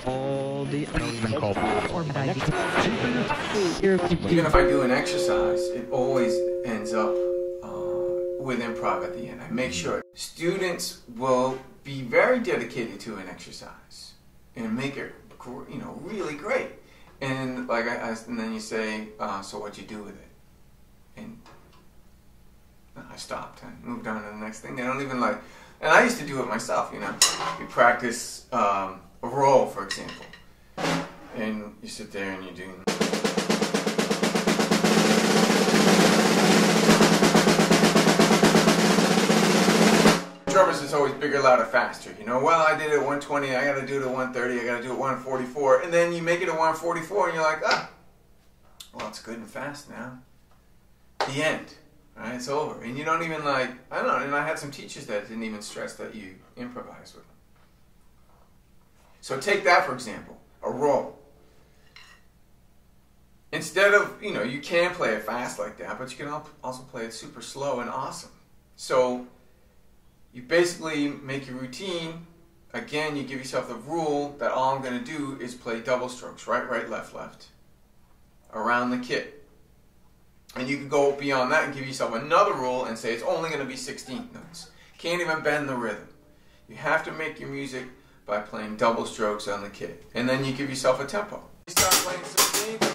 all the Even if I do an exercise, it always ends up with improv at the end. I make sure students will be very dedicated to an exercise and make it, really great. And and then you say, so what'd you do with it? And I stopped and moved on to the next thing. They don't even and I used to do it myself, You practice a role, for example, and you sit there and you're doing. Drummers is always bigger, louder, faster. Well, I did it at 120, I gotta do it at 130, I gotta do it at 144, and then you make it at 144 and you're like, well, it's good and fast now. The end. Right? It's over. And you don't even I don't know, and I had some teachers that didn't even stress that you improvise with them. So take that, for example, a role. Instead of, you can play it fast like that, but you can also play it super slow and awesome. So you basically make your routine. Again, you give yourself the rule that all I'm going to do is play double strokes, right, right, left, left, around the kit. And you can go beyond that and give yourself another rule and say it's only going to be 16th notes. Can't even bend the rhythm. You have to make your music by playing double strokes on the kit. And then you give yourself a tempo. You start playing 16th.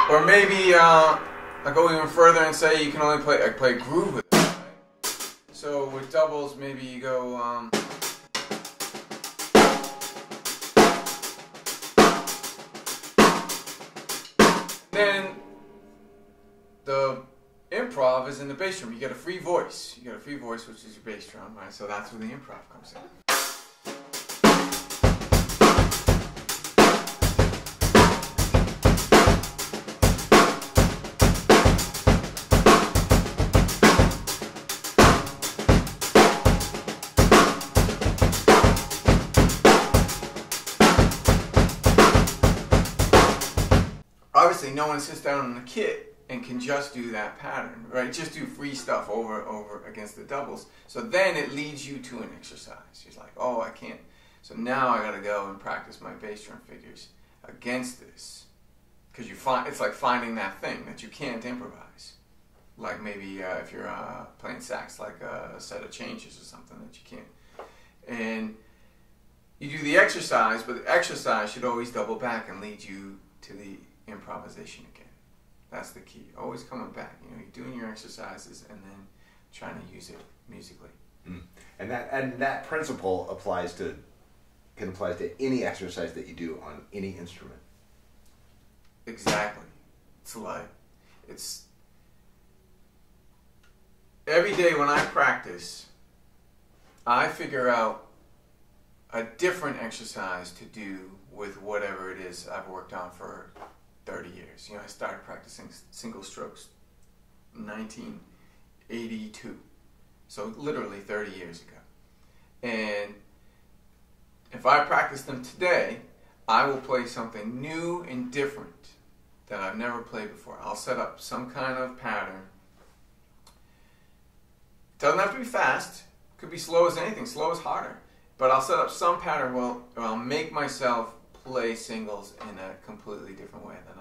Or maybe I go even further and say you can only play groove with it. Right? So with doubles, maybe you go. Then the improv is in the bass drum. You get a free voice. You get a free voice, which is your bass drum, right? So that's where the improv comes in. Obviously, no one sits down on the kit and can just do that pattern, right? Just do free stuff over against the doubles. So then it leads you to an exercise. You're like, oh, I can't. So now I got to go and practice my bass drum figures against this, because it's like finding that thing that you can't improvise. Like maybe if you're playing sax, like a set of changes or something that you can't. And you do the exercise, but the exercise should always double back and lead you to the improvisation again. That's the key. Always coming back. You're doing your exercises and then trying to use it musically. Mm. And that principle can apply to any exercise that you do on any instrument. Exactly. It's every day when I practice, I figure out a different exercise to do with whatever it is I've worked on for 30 years. I started practicing single strokes in 1982. So literally 30 years ago. And if I practice them today, I will play something new and different that I've never played before. I'll set up some kind of pattern. It doesn't have to be fast. It could be slow as anything. Slow is harder. But I'll set up some pattern where I'll make myself play singles in a completely different way than